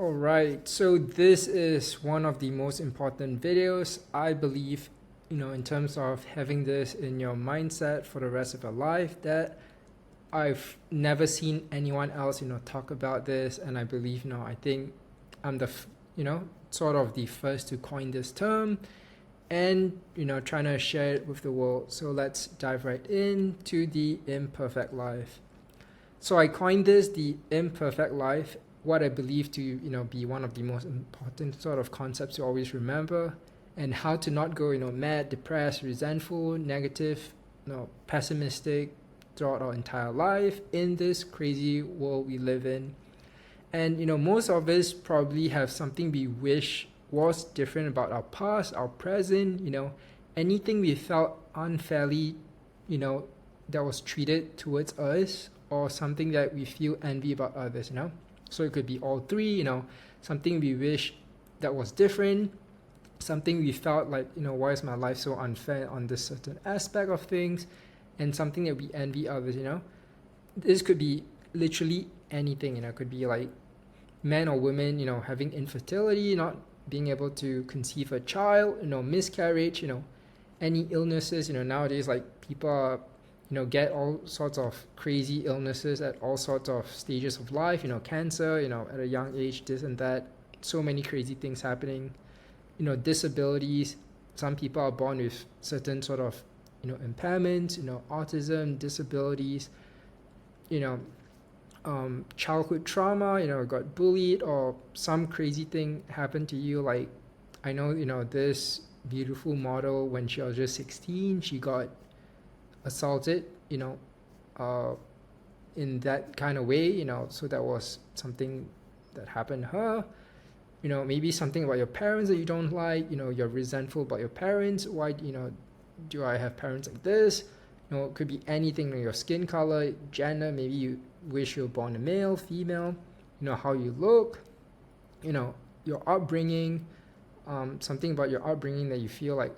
Alright, so this is one of the most important videos, I believe, in terms of having this in your mindset for the rest of your life, that I've never seen anyone else, talk about this. And I believe, I think I'm sort of the first to coin this term and, trying to share it with the world. So let's dive right into the imperfect life. So I coined this the imperfect life, what I believe to be one of the most important sort of concepts to always remember, and how to not go mad, depressed, resentful, negative, pessimistic throughout our entire life in this crazy world we live in. And most of us probably have something we wish was different about our past, our present, anything we felt unfairly, that was treated towards us, or something that we feel envy about others, So it could be all three, something we wish that was different, something we felt like, why is my life so unfair on this certain aspect of things, and something that we envy others, This could be literally anything, it could be like men or women, having infertility, not being able to conceive a child, miscarriage, any illnesses, nowadays, like people are get all sorts of crazy illnesses at all sorts of stages of life, cancer, at a young age, this and that, so many crazy things happening, disabilities. Some people are born with certain sort of, impairments, autism, disabilities, childhood trauma, got bullied, or some crazy thing happened to you. Like, I know, this beautiful model, when she was just 16, she got assaulted, in that kind of way, so that was something that happened to her. Maybe something about your parents that you don't like, you're resentful about your parents. Why, do I have parents like this? It could be anything, your skin color, gender. Maybe you wish you were born a male, female, how you look, your upbringing, something about your upbringing that you feel like,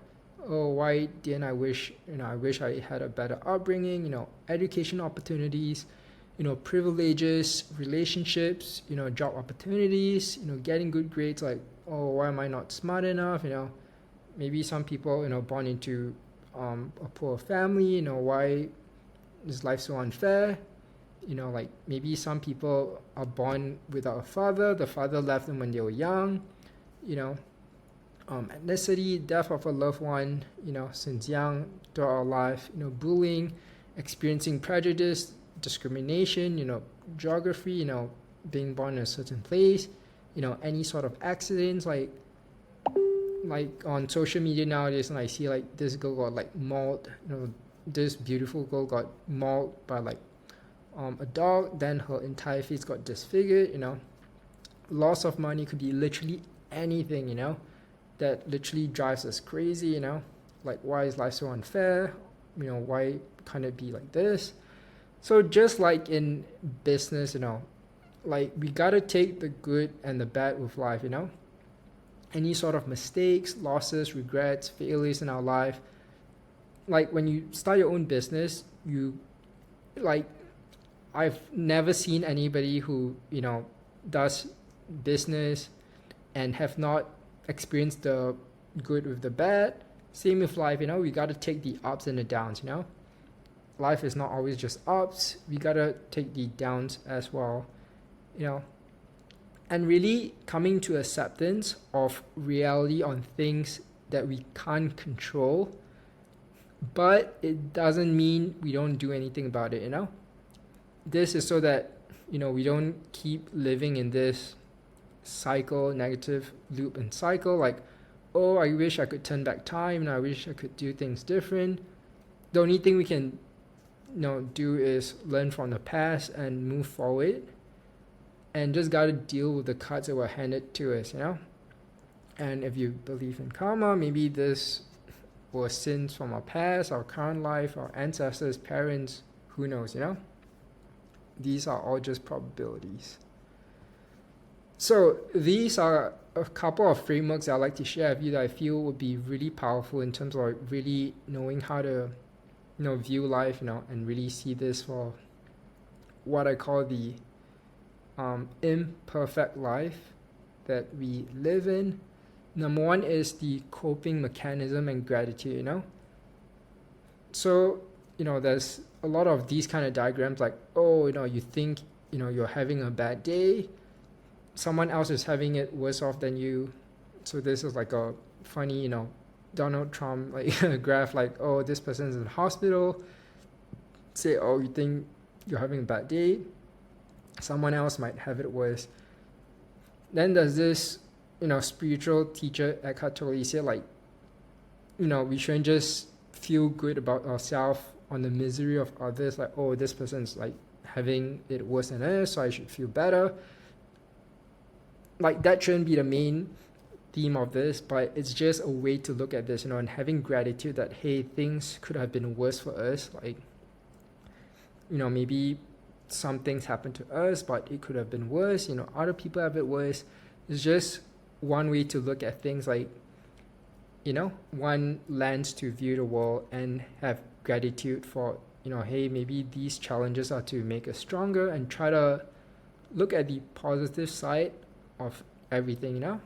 oh, why didn't I wish, I wish I had a better upbringing, education opportunities, privileges, relationships, job opportunities, getting good grades, like, oh, why am I not smart enough, maybe some people, born into a poor family, why is life so unfair, like maybe some people are born without a father, the father left them when they were young, ethnicity, death of a loved one, since young throughout our life, bullying, experiencing prejudice, discrimination, geography, being born in a certain place, any sort of accidents, like on social media nowadays, and I see like this girl got like mauled, this beautiful girl got mauled by like a dog, then her entire face got disfigured, loss of money, could be literally anything, that literally drives us crazy, like, why is life so unfair, why can't it be like this? So just like in business, like we gotta take the good and the bad with life, any sort of mistakes, losses, regrets, failures in our life. Like when you start your own business, I've never seen anybody who, does business and have not experienced the good with the bad. Same with life, we got to take the ups and the downs, Life is not always just ups. We got to take the downs as well, And really coming to acceptance of reality on things that we can't control. But it doesn't mean we don't do anything about it, This is so that, we don't keep living in this cycle, negative loop and cycle, like, oh, I wish I could turn back time and I wish I could do things different. The only thing we can do is learn from the past and move forward, and just gotta deal with the cards that were handed to us, And if you believe in karma, maybe this was sins from our past, our current life, our ancestors, parents, who knows, These are all just probabilities. So these are a couple of frameworks that I'd like to share with you that I feel would be really powerful in terms of like really knowing how to, view life, and really see this for what I call the imperfect life. that we live in. Number one is the coping mechanism and gratitude, So, there's a lot of these kind of diagrams like, oh, you think, you're having a bad day. Someone else is having it worse off than you. So this is like a funny, Donald Trump like graph like, oh, this person's in the hospital. Say, oh, you think you're having a bad day. Someone else might have it worse. Then there's this, spiritual teacher, Eckhart Tolle. He said like, we shouldn't just feel good about ourselves on the misery of others. Like, oh, this person's like having it worse than us, so I should feel better. Like that shouldn't be the main theme of this, but it's just a way to look at this, and having gratitude that, hey, things could have been worse for us. Like, maybe some things happened to us, but it could have been worse. Other people have it worse. It's just one way to look at things, like, one lens to view the world and have gratitude for, hey, maybe these challenges are to make us stronger, and try to look at the positive side of everything,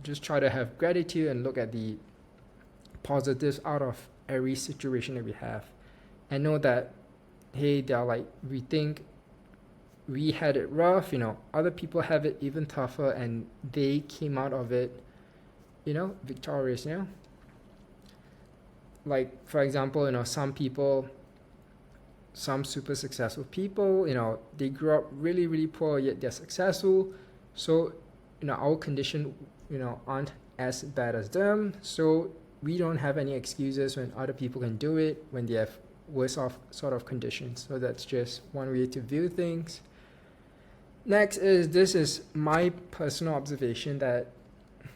Just try to have gratitude and look at the positives out of every situation that we have. And know that, hey, they're like, we think we had it rough, other people have it even tougher, and they came out of it, victorious, Like, for example, some people, some super successful people, they grew up really, really poor, yet they're successful. So, our condition, aren't as bad as them. So we don't have any excuses when other people can do it, when they have worse off sort of conditions. So that's just one way to view things. Next is, this is my personal observation that,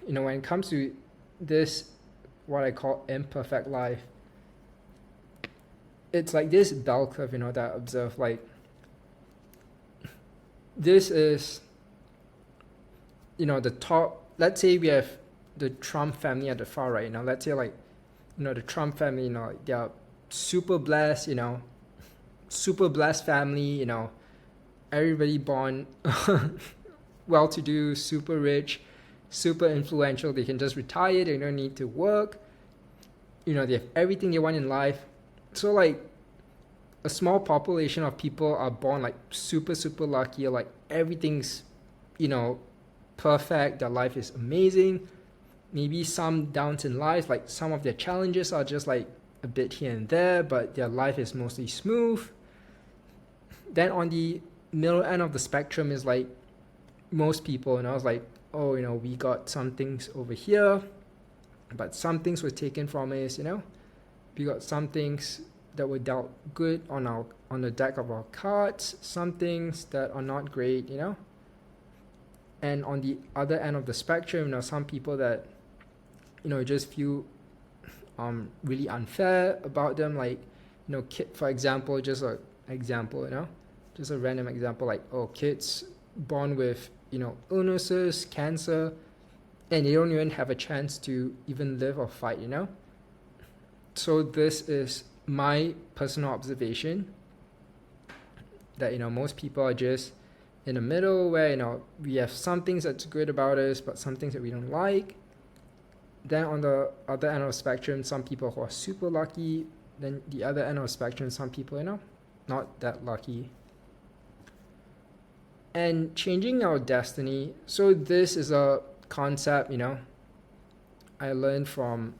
when it comes to this, what I call imperfect life, it's like this bell curve, that I observe. Like, this is, the top. Let's say we have the Trump family at the far right. Let's say like, the Trump family, they are super blessed, super blessed family, everybody born well-to-do, super rich, super influential. They can just retire. They don't need to work. They have everything they want in life. So like, a small population of people are born like super, super lucky. Like everything's, perfect. Their life is amazing. Maybe some downs in life, like some of their challenges are just like a bit here and there, but their life is mostly smooth. Then on the middle end of the spectrum is like most people, and I was like, oh, we got some things over here, but some things were taken from us. We got some things that were dealt good on the deck of our cards, some things that are not great. And on the other end of the spectrum, some people that, just feel really unfair about them. Like, for example, just an example, just a random example, like, oh, kids born with, illnesses, cancer, and they don't even have a chance to even live or fight, So this is my personal observation that, most people are just in the middle, where we have some things that's good about us, but some things that we don't like. Then on the other end of the spectrum, some people who are super lucky. Then the other end of the spectrum, some people not that lucky. And changing our destiny. So this is a concept I learned from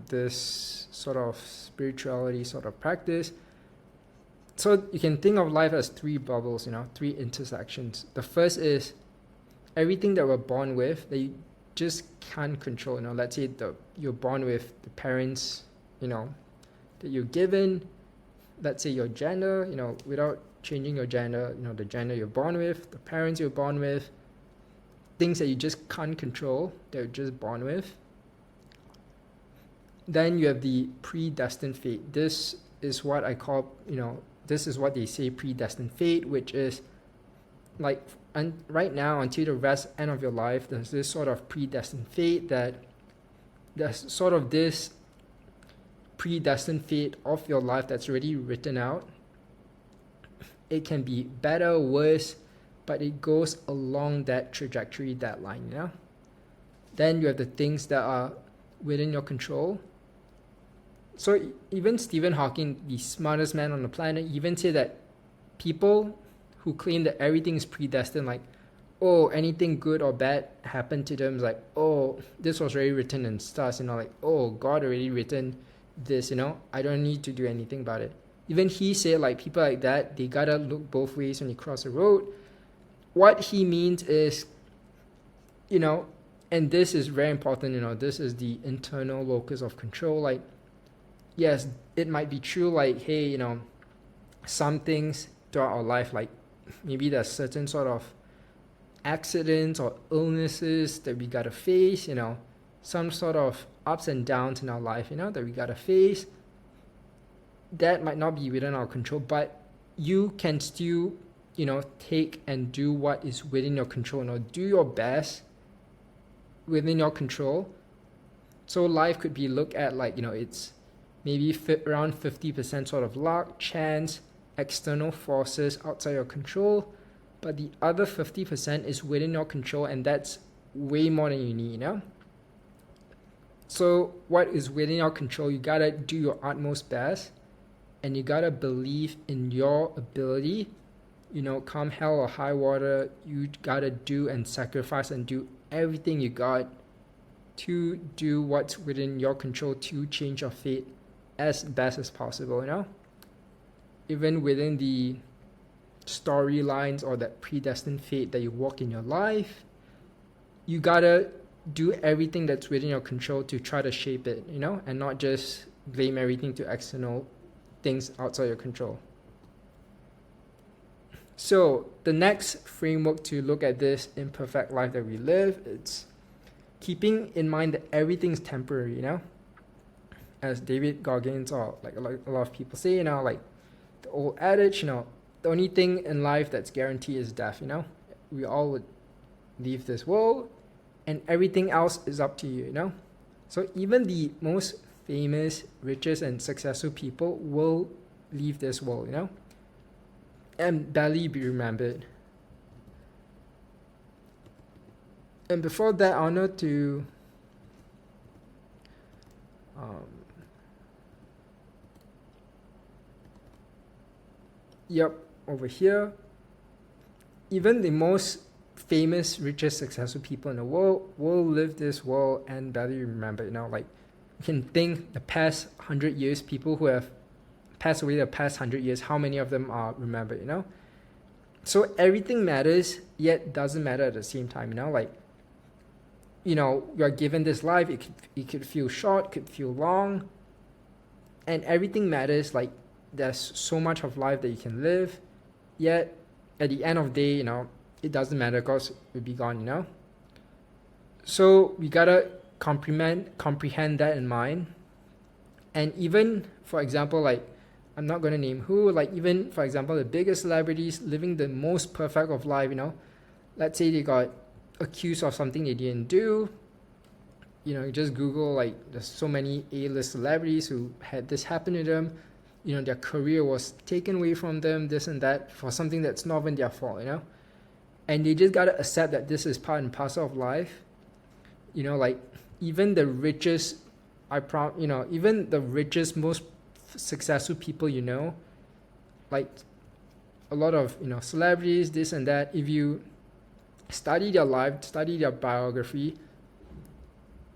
this sort of spirituality sort of practice. So you can think of life as three bubbles, three intersections. The first is everything that we're born with that you just can't control. Let's say you're born with the parents, that you're given. Let's say your gender, without changing your gender, the gender you're born with, the parents you're born with, things that you just can't control, that you're just born with. Then you have the predestined fate. This is what I call, this is what they say predestined fate, which is like, and right now until the end of your life, there's this sort of predestined fate, that there's sort of this predestined fate of your life that's already written out. It can be better, worse, but it goes along that trajectory, that line, you know? Then you have the things that are within your control. So even Stephen Hawking, the smartest man on the planet, even said that people who claim that everything is predestined, like, oh, anything good or bad happened to them, is like, oh, this was already written in stars, you know, like, oh, God already written this, you know, I don't need to do anything about it. Even he said, like, people like that, they gotta look both ways when you cross the road. What he means is, you know, and this is very important, you know, this is the internal locus of control. Like, yes, it might be true, like, hey, you know, some things throughout our life, like maybe there's certain sort of accidents or illnesses that we gotta face, you know, some sort of ups and downs in our life, you know, that we gotta face. That might not be within our control, but you can still, you know, take and do what is within your control, you know, do your best within your control. So life could be looked at like, you know, it's maybe around 50% sort of luck, chance, external forces outside your control, but the other 50% is within your control, and that's way more than you need, you know? So what is within your control, you gotta do your utmost best, and you gotta believe in your ability, you know, come hell or high water, you gotta do and sacrifice and do everything you got to do what's within your control to change your fate as best as possible, you know? Even within the storylines or that predestined fate that you walk in your life, you gotta do everything that's within your control to try to shape it, you know, and not just blame everything to external things outside your control. So the next framework to look at this imperfect life that we live, it's keeping in mind that everything's temporary, you know, as David Goggins or like a lot of people say, you know, like the old adage, you know, the only thing in life that's guaranteed is death, you know. We all would leave this world, and everything else is up to you, you know. So even the most famous, richest, and successful people will leave this world, you know, and barely be remembered. And before that, I wanted to over here, even the most famous, richest, successful people in the world will live this world and barely remember, you know, like you can think the past 100 years, people who have passed away the past 100 years, how many of them are remembered, you know? So everything matters, yet doesn't matter at the same time, you know, like, you know, you're given this life, it could feel short, could feel long, and everything matters, like there's so much of life that you can live, yet at the end of the day, you know, it doesn't matter because it'll be gone, you know. So we gotta comprehend that in mind. And even, for example, like, I'm not gonna name who, like even, for example, the biggest celebrities living the most perfect of life, you know, let's say they got accused of something they didn't do, you know, you just Google, like, there's so many A-list celebrities who had this happen to them, you know, their career was taken away from them, this and that, for something that's not even their fault, you know, and they just gotta accept that this is part and parcel of life, you know, like, even the richest, even the richest, most successful people, you know, like a lot of, you know, celebrities, this and that, if you study their life, study their biography,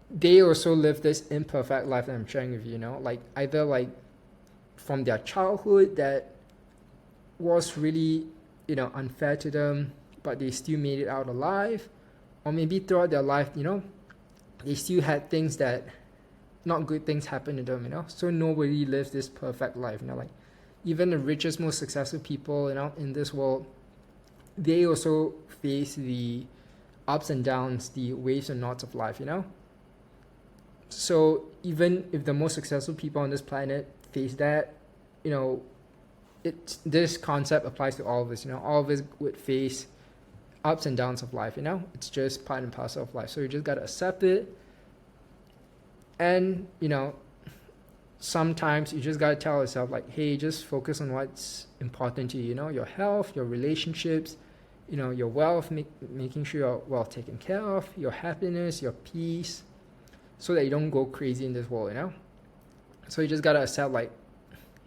they also live this imperfect life that I'm sharing with you, you know, like either like from their childhood that was really, you know, unfair to them, but they still made it out alive, or maybe throughout their life, you know, they still had things that not good things happen to them, you know. So nobody lives this perfect life, you know, like even the richest, most successful people, you know, in this world, they also face the ups and downs, the waves and knots of life, you know. So even if the most successful people on this planet face that, you know, this concept applies to all of us, you know. All of us would face ups and downs of life, you know. It's just part and parcel of life. So you just gotta accept it. And, you know, sometimes you just gotta tell yourself, like, hey, just focus on what's important to you, you know, your health, your relationships, your wealth, making sure you're well taken care of, your happiness, your peace, so that you don't go crazy in this world. So you just gotta accept, like,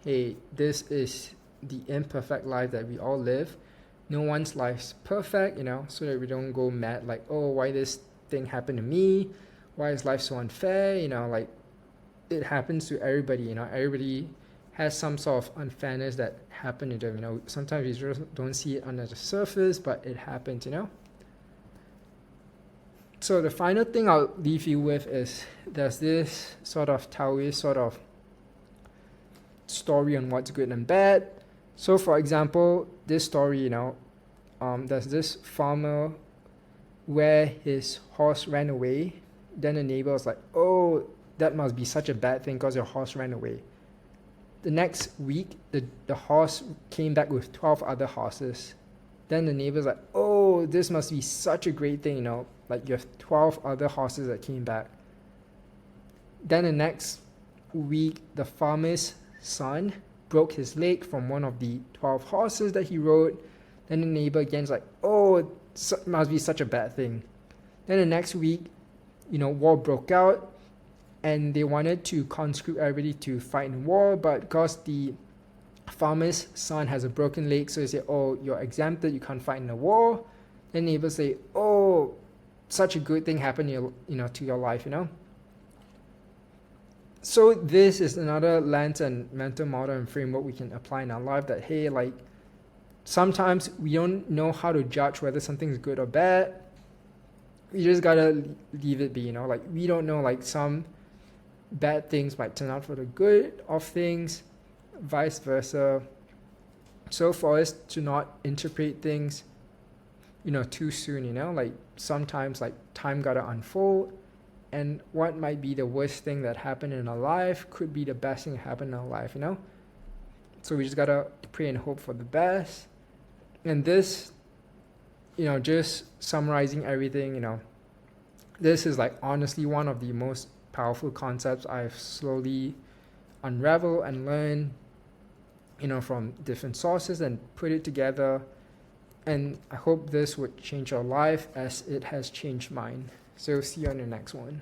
hey, this is the imperfect life that we all live. No one's life's perfect, so that we don't go mad, like, oh, why this thing happened to me? Why is life so unfair? Like, it happens to everybody, everybody has some sort of unfairness that happened to them, sometimes we just don't see it under the surface, but it happens. So the final thing I'll leave you with is there's this sort of Taoist sort of story on what's good and bad. So for example, this story, there's this farmer where his horse ran away. Then the neighbor was like, oh, that must be such a bad thing because your horse ran away. The next week, the horse came back with 12 other horses. Then the neighbor's like, oh, this must be such a great thing, like you have 12 other horses that came back. Then the next week, the farmer's son broke his leg from one of the 12 horses that he rode. Then the neighbor again is like, oh, it must be such a bad thing. Then the next week, war broke out, and they wanted to conscript everybody to fight in war, but because the farmer's son has a broken leg, so they say, oh, you're exempted, you can't fight in the war. Then neighbors say, oh, such a good thing happened to your life. So this is another lens and mental model and framework we can apply in our life, that hey, like, sometimes we don't know how to judge whether something's good or bad. We just gotta leave it be, like, we don't know, like, some bad things might turn out for the good of things, vice versa. So for us to not interpret things too soon, like, sometimes, like, time gotta unfold, and what might be the worst thing that happened in our life could be the best thing that happened in our life. So we just gotta pray and hope for the best. And this, just summarizing everything, this is, like, honestly one of the most powerful concepts I've slowly unraveled and learned, from different sources, and put it together. And I hope this would change your life as it has changed mine. So see you on the next one.